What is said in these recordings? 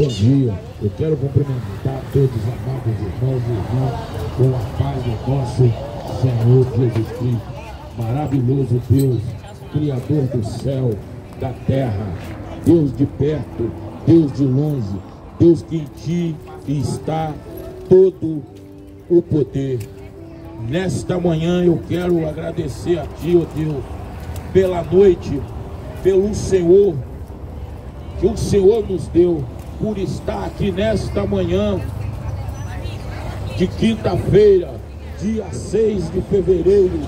Bom dia, eu quero cumprimentar todos os amados irmãos e irmãs com a paz do nosso Senhor Jesus Cristo. Maravilhoso Deus, Criador do céu, da terra, Deus de perto, Deus de longe, Deus que em ti está todo o poder. Nesta manhã eu quero agradecer a ti, ó Deus, pela noite, pelo Senhor, que o Senhor nos deu, por estar aqui nesta manhã de quinta-feira, dia 6 de fevereiro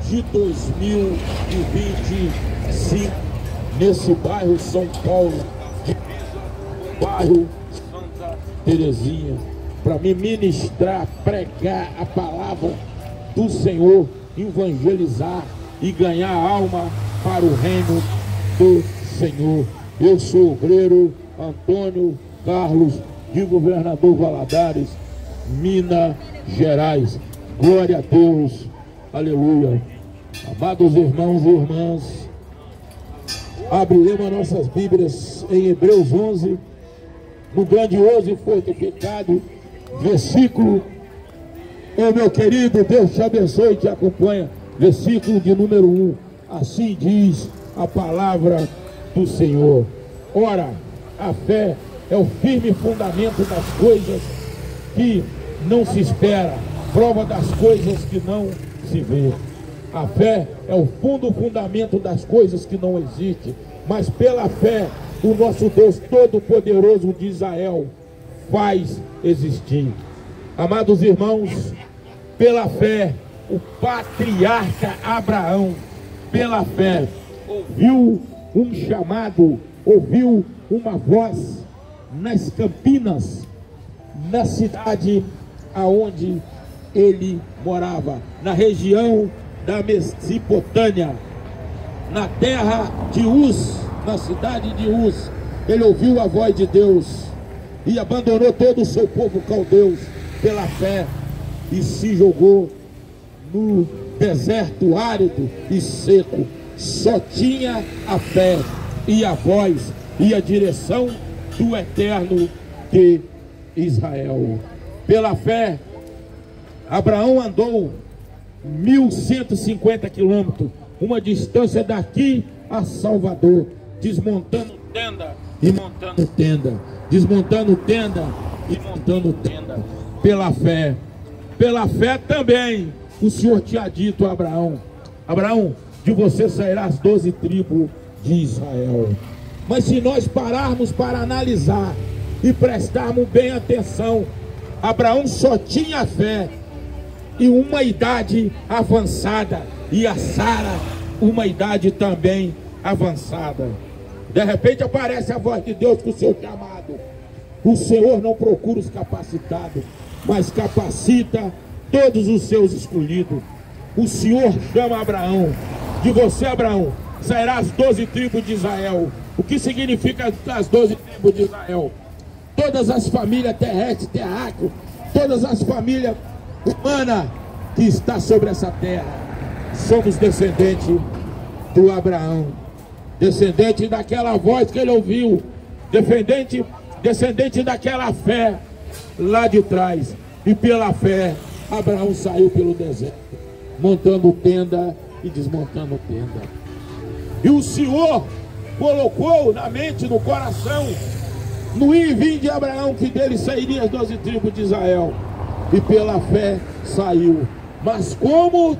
de 2025, nesse bairro São Paulo, bairro Santa Terezinha, para me ministrar, pregar a palavra do Senhor, evangelizar e ganhar alma para o reino do Senhor. Eu sou o obreiro Antônio Carlos, de Governador Valadares, Minas Gerais. Glória a Deus, aleluia. Amados irmãos e irmãs, abriremos nossas Bíblias em Hebreus 11, no grandioso e fortificado versículo. Ô meu querido, Deus te abençoe e te acompanha. Versículo de número 1. Assim diz a palavra do Senhor. Ora, a fé é o firme fundamento das coisas que não se espera, prova das coisas que não se vê. A fé é o fundamento das coisas que não existem, mas pela fé o nosso Deus Todo-Poderoso de Israel faz existir. Amados irmãos, pela fé, o patriarca Abraão, pela fé, ouviu um chamado, ouviu uma voz nas Campinas, na cidade aonde ele morava, na região da Mesopotâmia, na terra de Uz, na cidade de Uz. Ele ouviu a voz de Deus e abandonou todo o seu povo caldeus pela fé e se jogou no deserto árido e seco. Só tinha a fé e a voz e a direção do Eterno de Israel. Pela fé, Abraão andou 1.150 quilômetros, uma distância daqui a Salvador, desmontando tenda e montando tenda, desmontando tenda e montando tenda. Pela fé também o Senhor tinha dito a Abraão: Abraão, de você sairá as 12 tribos de Israel. Mas se nós pararmos para analisar e prestarmos bem atenção, Abraão só tinha fé e uma idade avançada, e a Sara uma idade também avançada. De repente aparece a voz de Deus com o seu chamado. O Senhor não procura os capacitados, mas capacita todos os seus escolhidos. O Senhor chama Abraão: de você, Abraão, sairá as 12 tribos de Israel. O que significa as 12 tribos de Israel? Todas as famílias terrestres, terráqueas, todas as famílias humanas que está sobre essa terra, somos descendentes do Abraão, descendente daquela voz que ele ouviu, descendente daquela fé lá de trás. E pela fé Abraão saiu pelo deserto, montando tenda e desmontando tenda. E o Senhor colocou na mente, no coração, no ir e vir de Abraão, que dele sairia as 12 tribos de Israel. E pela fé saiu. Mas como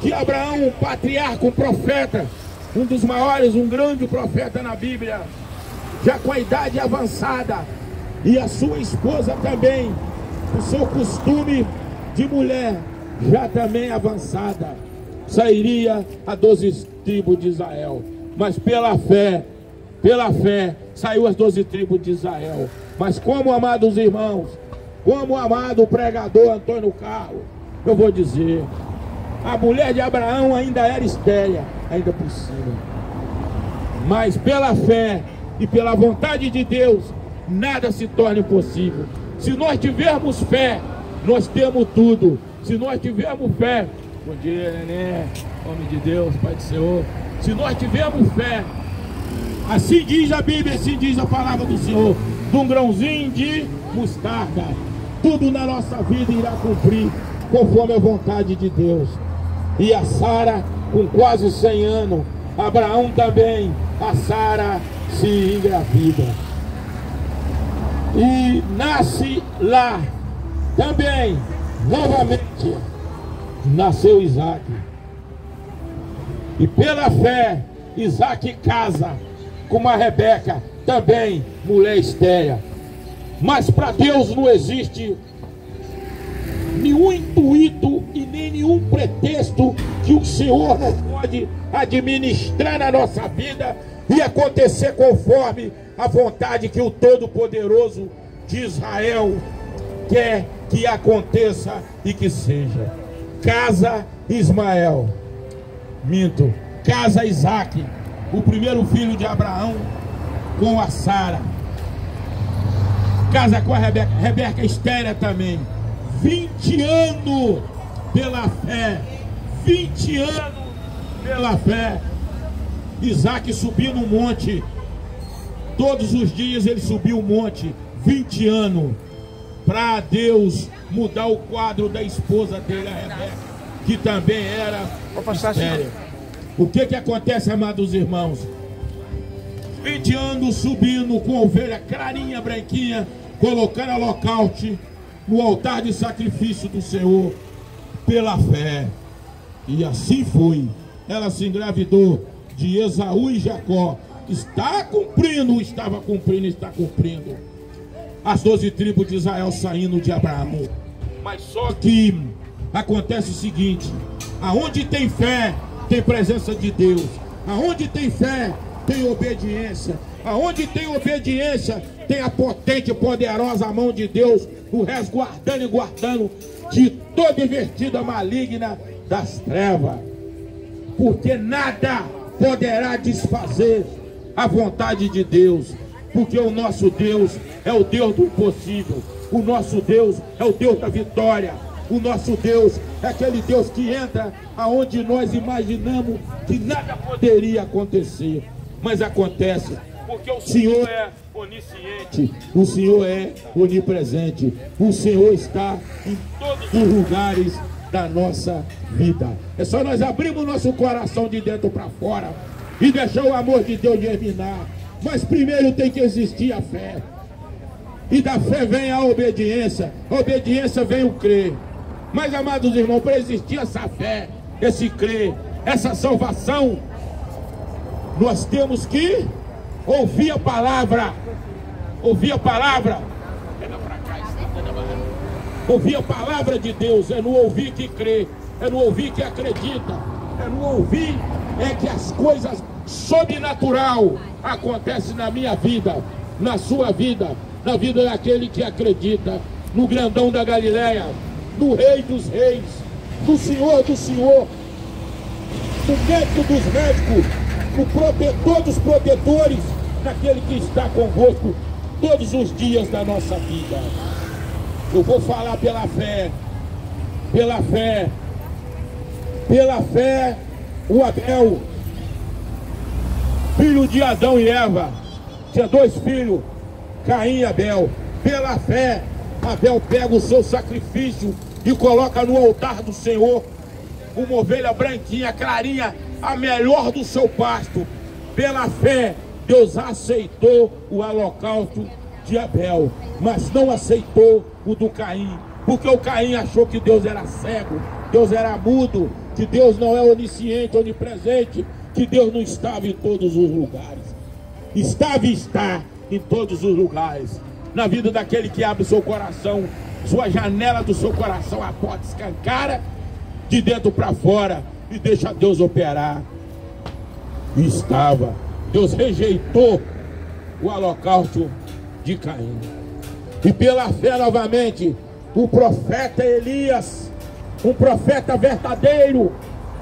que Abraão, um patriarca, um profeta, um dos maiores, um grande profeta na Bíblia, já com a idade avançada, e a sua esposa também, o seu costume de mulher já também avançada, sairia a 12 tribos de Israel. Mas pela fé saiu as 12 tribos de Israel. Mas como, amados irmãos, como o amado pregador Antônio Carlos, eu vou dizer, a mulher de Abraão ainda era estéril, ainda por cima. Mas pela fé e pela vontade de Deus, nada se torna impossível. Se nós tivermos fé, nós temos tudo. Se nós tivermos fé, bom dia, neném, nome de Deus, Pai do Senhor. Se nós tivermos fé, Assim diz a Bíblia, assim diz a palavra do Senhor, de um grãozinho de mostarda. Tudo na nossa vida irá cumprir conforme a vontade de Deus. E a Sara, com quase 100 anos, Abraão também, a Sara se engravida. E nasce lá também, novamente, nasceu Isaac. E pela fé, Isaac casa com uma Rebeca, também mulher estéril. Mas para Deus não existe nenhum intuito e nem nenhum pretexto que o Senhor não pode administrar na nossa vida e acontecer conforme a vontade que o Todo-Poderoso de Israel quer que aconteça e que seja. Casa Ismael, casa Isaac, o primeiro filho de Abraão, com a Sara. Casa com a Rebeca, Rebeca estéril também. 20 anos pela fé, 20 anos pela fé. Isaac subiu no monte, todos os dias ele subiu o monte, 20 anos, para Deus mudar o quadro da esposa dele, a Rebeca, que também era estéril. O que acontece, amados irmãos? 20 anos subindo com a ovelha clarinha, branquinha, colocando a holocausto no altar de sacrifício do Senhor, pela fé. E assim foi. Ela se engravidou de Esaú e Jacó. Está cumprindo, estava cumprindo, está cumprindo. As 12 tribos de Israel saindo de Abraão. Mas só que acontece o seguinte: aonde tem fé, tem presença de Deus. Aonde tem fé, tem obediência. Aonde tem obediência, tem a potente e poderosa mão de Deus, o resguardando e guardando de toda invertida maligna das trevas. Porque nada poderá desfazer a vontade de Deus. Porque o nosso Deus é o Deus do impossível. O nosso Deus é o Deus da vitória. O nosso Deus é aquele Deus que entra aonde nós imaginamos que nada poderia acontecer. Mas acontece, porque o Senhor é onisciente, o Senhor é onipresente, o Senhor está em todos os lugares da nossa vida. É só nós abrirmos o nosso coração de dentro para fora e deixar o amor de Deus germinar. Mas primeiro tem que existir a fé. E da fé vem a obediência vem o crer. Mas, amados irmãos, para existir essa fé, esse crer, essa salvação, nós temos que ouvir a palavra. Ouvir a palavra. Ouvir a palavra de Deus. É no ouvir que crê, é no ouvir que acredita, é no ouvir que as coisas sobrenatural acontecem na minha vida, na sua vida, na vida daquele que acredita no grandão da Galileia, no Rei dos Reis, no Senhor do Senhor, no médico dos médicos, no protetor dos protetores, naquele que está convosco todos os dias da nossa vida. Eu vou falar pela fé, pela fé, pela fé. O Abel, filho de Adão e Eva, tinha 2 filhos, Caim e Abel. Pela fé, Abel pega o seu sacrifício e coloca no altar do Senhor uma ovelha branquinha, clarinha, a melhor do seu pasto. Pela fé, Deus aceitou o holocausto de Abel, mas não aceitou o do Caim, porque o Caim achou que Deus era cego, Deus era mudo, que Deus não é onisciente, onipresente, que Deus não estava em todos os lugares. Estava e está em todos os lugares. Na vida daquele que abre o seu coração, sua janela do seu coração, a porta escancara de dentro para fora e deixa Deus operar. E estava. Deus rejeitou o holocausto de Caim. E pela fé novamente, o profeta Elias, um profeta verdadeiro,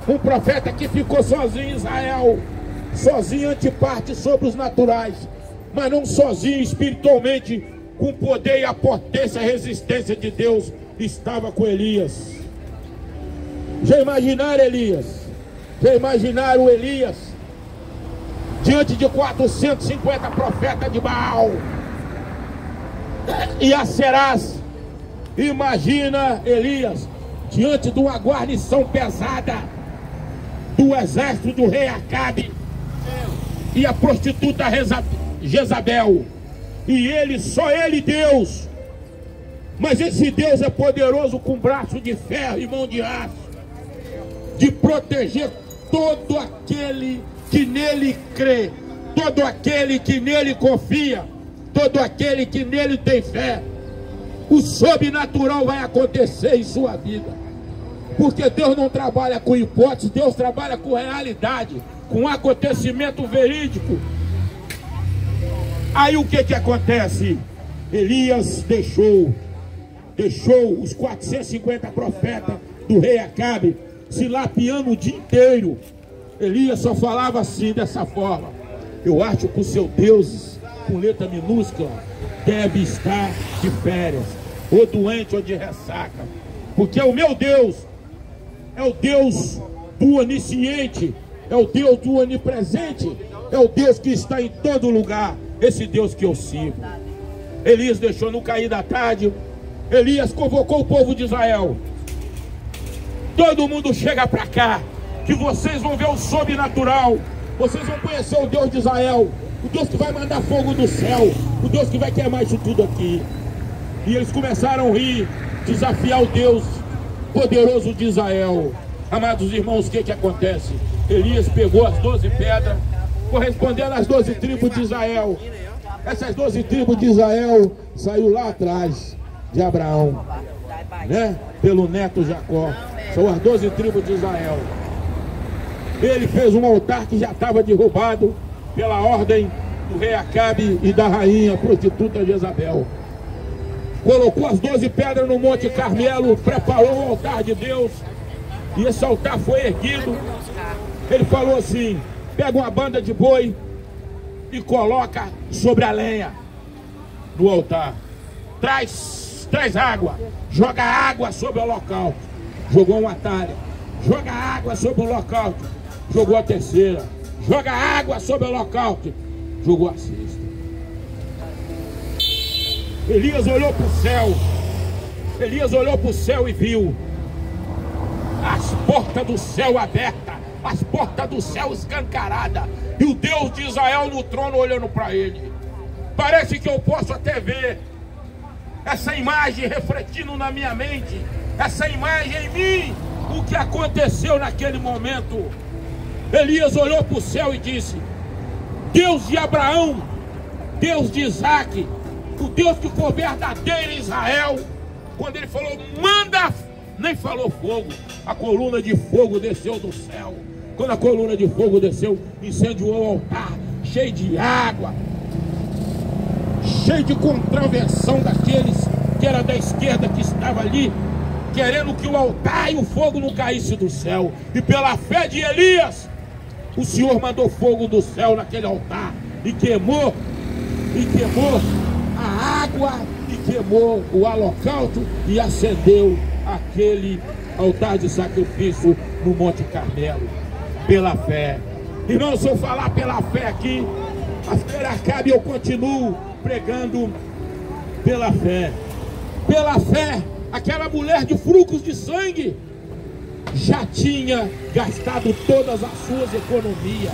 um profeta que ficou sozinho em Israel, sozinho ante parte sobre os naturais, mas não sozinho espiritualmente, com o poder e a potência e a resistência de Deus, estava com Elias. Já imaginaram Elias? Já imaginaram Elias? diante de 450 profetas de Baal e Acerás. Imagina Elias diante de uma guarnição pesada do exército do rei Acabe e a prostituta Jezabel, e ele, só ele Deus. Mas esse Deus é poderoso, com braço de ferro e mão de aço, de proteger todo aquele que nele crê, todo aquele que nele confia, todo aquele que nele tem fé. O sobrenatural vai acontecer em sua vida, porque Deus não trabalha com hipótese, Deus trabalha com realidade, com acontecimento verídico. Aí o que acontece? Elias deixou os 450 profetas do rei Acabe se lapiando o dia inteiro. Elias só falava assim, dessa forma: eu acho que o seu Deus, com letra minúscula, deve estar de férias, ou doente, ou de ressaca, porque o meu Deus é o Deus do onisciente, é o Deus do onipresente, é o Deus que está em todo lugar, esse Deus que eu sigo. Elias deixou no cair da tarde. Elias convocou o povo de Israel: todo mundo chega para cá, que vocês vão ver o sobrenatural, vocês vão conhecer o Deus de Israel, o Deus que vai mandar fogo do céu, o Deus que vai queimar isso tudo aqui. E eles começaram a rir, desafiar o Deus poderoso de Israel. Amados irmãos, o que acontece? Elias pegou as 12 pedras, correspondendo às 12 tribos de Israel. Essas 12 tribos de Israel saiu lá atrás de Abraão, né? Pelo neto Jacó. São as 12 tribos de Israel. Ele fez um altar que já estava derrubado pela ordem do rei Acabe e da rainha prostituta Jezabel. Colocou as 12 pedras no Monte Carmelo, preparou o altar de Deus, e esse altar foi erguido. Ele falou assim: pega uma banda de boi e coloca sobre a lenha do altar. Traz água, joga água sobre o holocausto. Jogou uma talha. Joga água sobre o holocausto. Jogou a terceira. Joga água sobre o holocausto. Jogou a sexta. Elias olhou para o céu. Elias olhou para o céu e viu as portas do céu abertas, as portas do céu escancaradas, e o Deus de Israel no trono olhando para ele. Parece que eu posso até ver essa imagem refletindo na minha mente, essa imagem em mim, o que aconteceu naquele momento. Elias olhou para o céu e disse: Deus de Abraão, Deus de Isaac, o Deus que for verdadeiro em Israel. Quando ele falou manda, nem falou fogo, a coluna de fogo desceu do céu. Quando a coluna de fogo desceu, incendiou o altar, cheio de água, cheio de contravenção daqueles que era da esquerda, que estava ali, querendo que o altar e o fogo não caísse do céu. E pela fé de Elias, o Senhor mandou fogo do céu naquele altar, e queimou a água, e queimou o holocausto, e acendeu aquele altar de sacrifício no Monte Carmelo. Pela fé. Irmão, se eu falar pela fé aqui, a fé Acabe, eu continuo pregando pela fé. Pela fé, aquela mulher de frutos de sangue já tinha gastado todas as suas economias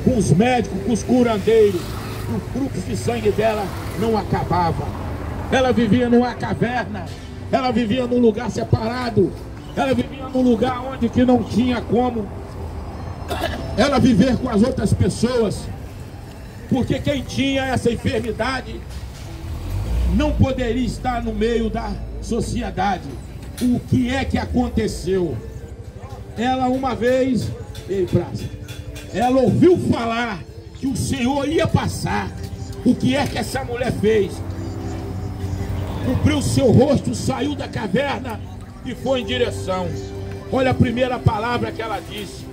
com os médicos, com os curandeiros. O fluxo de sangue dela não acabava. Ela vivia numa caverna, ela vivia num lugar separado, ela vivia num lugar onde que não tinha como ela viver com as outras pessoas, porque quem tinha essa enfermidade não poderia estar no meio da sociedade. O que é que aconteceu? Ela uma vez, ela ouviu falar que o Senhor ia passar. O que é que essa mulher fez? Cobriu seu rosto, saiu da caverna e foi em direção. Olha a primeira palavra que ela disse: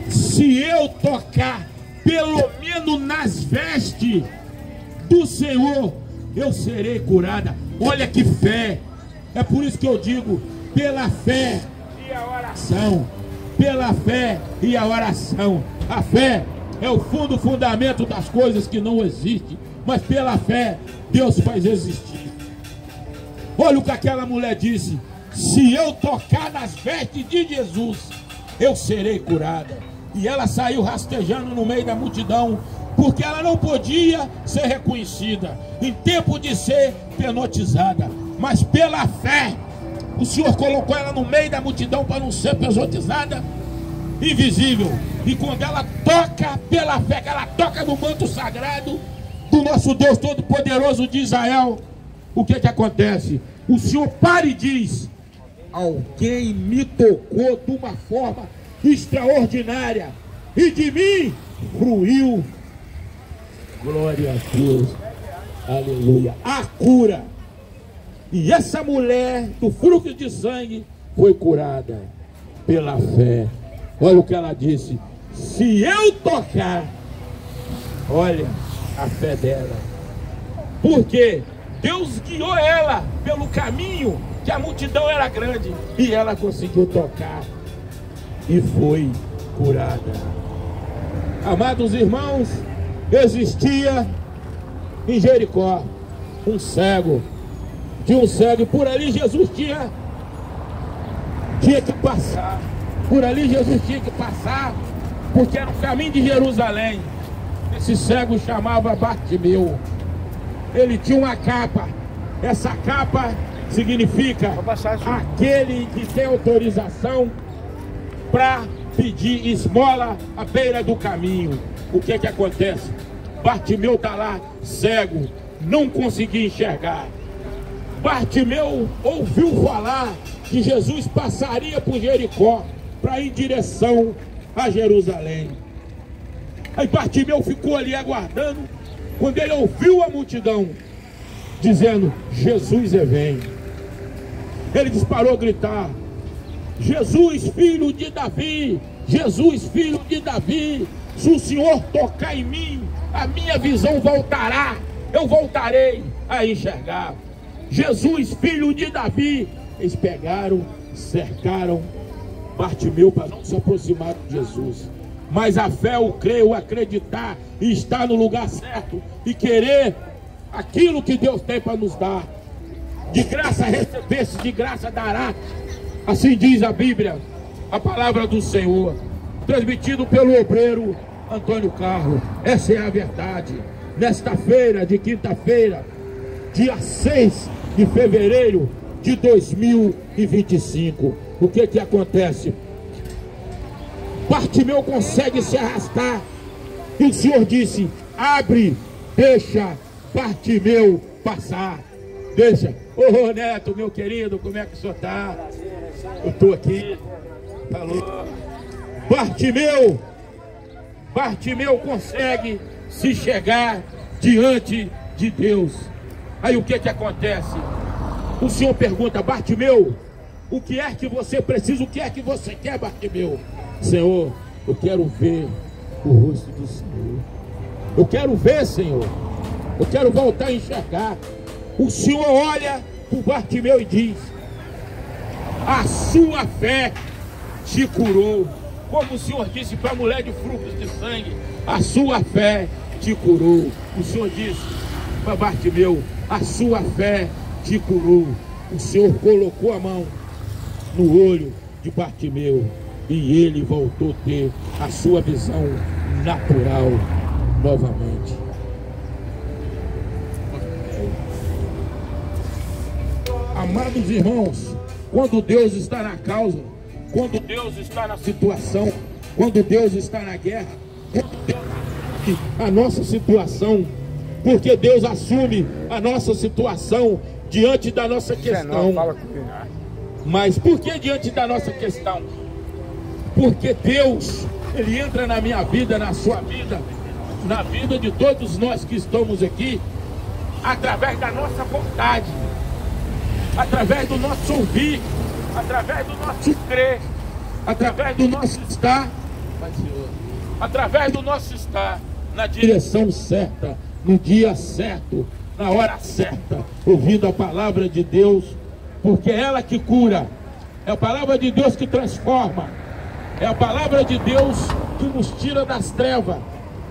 se eu tocar pelo menos nas vestes do Senhor, eu serei curada. Olha que fé! É por isso que eu digo, pela fé e a oração, pela fé e a oração. A fé é o fundamento das coisas que não existem, mas pela fé Deus faz existir. Olha o que aquela mulher disse: se eu tocar nas vestes de Jesus, eu serei curada. E ela saiu rastejando no meio da multidão, porque ela não podia ser reconhecida, em tempo de ser penotizada, mas pela fé o Senhor colocou ela no meio da multidão para não ser pesotizada, invisível. E quando ela toca pela fé, que ela toca no manto sagrado do nosso Deus Todo-Poderoso de Israel, o que acontece? O Senhor para e diz: alguém me tocou de uma forma extraordinária, e de mim fluiu, glória a Deus, aleluia, a cura. E essa mulher do fluxo de sangue foi curada pela fé. Olha o que ela disse: se eu tocar, olha a fé dela, porque Deus guiou ela pelo caminho, que a multidão era grande, e ela conseguiu tocar e foi curada. Amados irmãos, existia em Jericó um cego, e por ali Jesus tinha que passar, porque era o caminho de Jerusalém. Esse cego chamava Bartimeu. Ele tinha uma capa. Essa capa significa aquele que tem autorização para pedir esmola à beira do caminho. O que acontece? Bartimeu está lá cego, não conseguia enxergar. Bartimeu ouviu falar que Jesus passaria por Jericó para ir em direção a Jerusalém. Aí Bartimeu ficou ali aguardando. Quando ele ouviu a multidão dizendo: Jesus vem, ele disparou a gritar: Jesus, filho de Davi, Jesus, filho de Davi, se o Senhor tocar em mim, a minha visão voltará, eu voltarei a enxergar. Jesus, filho de Davi. Eles pegaram, cercaram Bartimeu para não se aproximar de Jesus. Mas a fé, o crer, o acreditar, e estar no lugar certo, e querer aquilo que Deus tem para nos dar. De graça recebesse, de graça dará. Assim diz a Bíblia, a palavra do Senhor, transmitido pelo obreiro Antônio Carlos. Essa é a verdade. Nesta feira de quinta-feira, dia 6 de fevereiro de 2025. O que acontece? Bartimeu consegue se arrastar, e o Senhor disse: abre, deixa Bartimeu passar. Deixa. Ô Neto, meu querido, como é que o senhor está? Eu estou aqui. Falou. Bartimeu consegue se chegar diante de Deus. Aí o que acontece? O Senhor pergunta: Bartimeu, o que é que você precisa? O que é que você quer, Bartimeu? Senhor, eu quero ver o rosto do Senhor. Eu quero ver, Senhor. Eu quero voltar a enxergar. O Senhor olha para o Bartimeu e diz: a sua fé te curou. Como o Senhor disse para a mulher de fluxo de sangue: a sua fé te curou. O Senhor disse para Bartimeu: a sua fé te curou. O Senhor colocou a mão no olho de Bartimeu e ele voltou a ter a sua visão natural novamente. Amados irmãos, quando Deus está na causa, quando Deus está na situação, quando Deus está na guerra, quando Deus assume a nossa situação, porque Deus assume a nossa situação diante da nossa questão. Mas por que diante da nossa questão? Porque Deus, Ele entra na minha vida, na sua vida, na vida de todos nós que estamos aqui, através da nossa vontade, através do nosso ouvir, através do nosso crer, através do nosso estar, através do nosso estar na direção certa, no dia certo, na hora certa, ouvindo a palavra de Deus, porque é ela que cura, é a palavra de Deus que transforma, é a palavra de Deus que nos tira das trevas.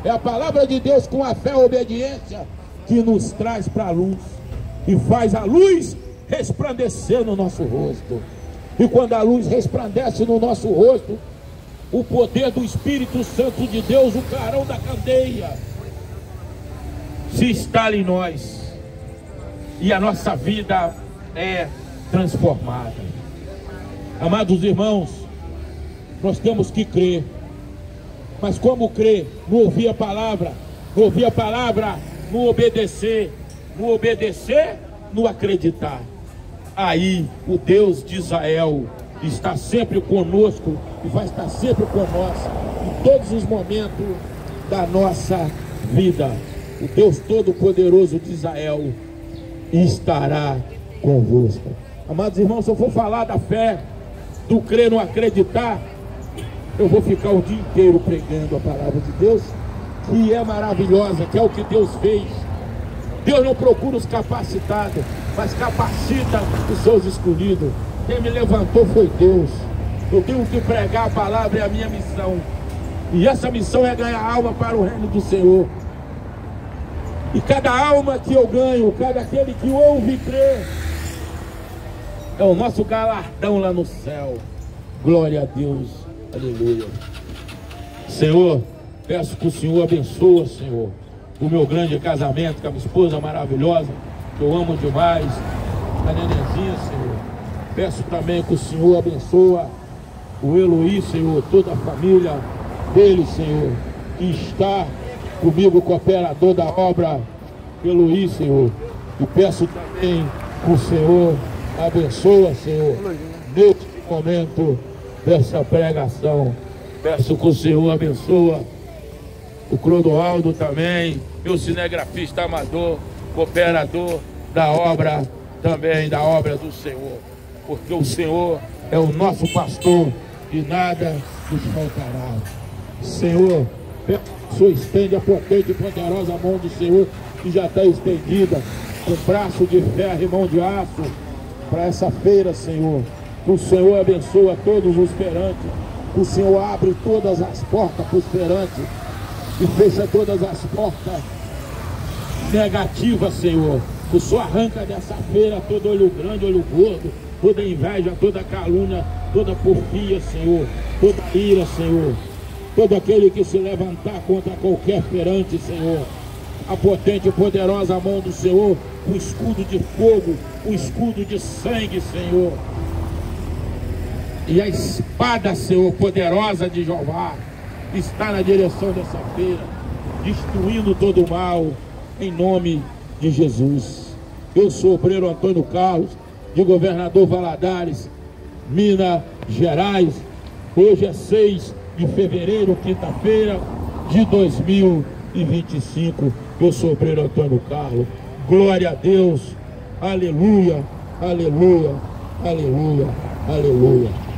É a palavra de Deus com a fé e a obediência que nos traz para a luz e faz a luz resplandecer no nosso rosto. E quando a luz resplandece no nosso rosto, o poder do Espírito Santo de Deus, o clarão da candeia, se instala em nós e a nossa vida é transformada. Amados irmãos, nós temos que crer. Mas como crer? Não ouvir a palavra, não ouvir a palavra, não obedecer, não obedecer, não acreditar. Aí o Deus de Israel está sempre conosco e vai estar sempre conosco em todos os momentos da nossa vida. O Deus Todo-Poderoso de Israel estará convosco. Amados irmãos, se eu for falar da fé, do crer, não acreditar, eu vou ficar o dia inteiro pregando a palavra de Deus, que é maravilhosa, que é o que Deus fez. Deus não procura os capacitados, mas capacita os seus escolhidos. Quem me levantou foi Deus. Eu tenho que pregar a palavra, é a minha missão. E essa missão é ganhar alma para o reino do Senhor. E cada alma que eu ganho, cada aquele que ouve e crê, é o nosso galardão lá no céu. Glória a Deus. Aleluia. Senhor, peço que o Senhor abençoe, Senhor, o meu grande casamento com a minha esposa maravilhosa, que eu amo demais, a nenenzinha, Senhor. Peço também que o Senhor abençoe o Eloí, Senhor, toda a família dele, Senhor, que está comigo, cooperador da obra Eloí, Senhor. E peço também que o Senhor abençoe, Senhor, neste momento dessa pregação. Peço que o Senhor abençoe o Clodoaldo também, meu cinegrafista amador, cooperador da obra também, da obra do Senhor, porque o Senhor é o nosso pastor e nada nos faltará. Senhor, peço que o Senhor estende a potente e poderosa mão do Senhor, que já está estendida, com braço de ferro e mão de aço, para essa feira, Senhor. Que o Senhor abençoe a todos os feirantes, que o Senhor abre todas as portas para os feirantes e fecha todas as portas negativas, Senhor. Que o Senhor arranca dessa feira todo olho grande, olho gordo, toda inveja, toda calúnia, toda porfia, Senhor, toda ira, Senhor. Todo aquele que se levantar contra qualquer feirante, Senhor, a potente e poderosa mão do Senhor, o escudo de fogo, o escudo de sangue, Senhor, e a espada, Senhor, poderosa de Jeová, está na direção dessa feira, destruindo todo o mal, em nome de Jesus. Eu sou o obreiro Antônio Carlos, de Governador Valadares, Minas Gerais. Hoje é 6 de fevereiro, quinta-feira de 2025. Eu sou o obreiro Antônio Carlos. Glória a Deus. Aleluia, aleluia, aleluia, aleluia.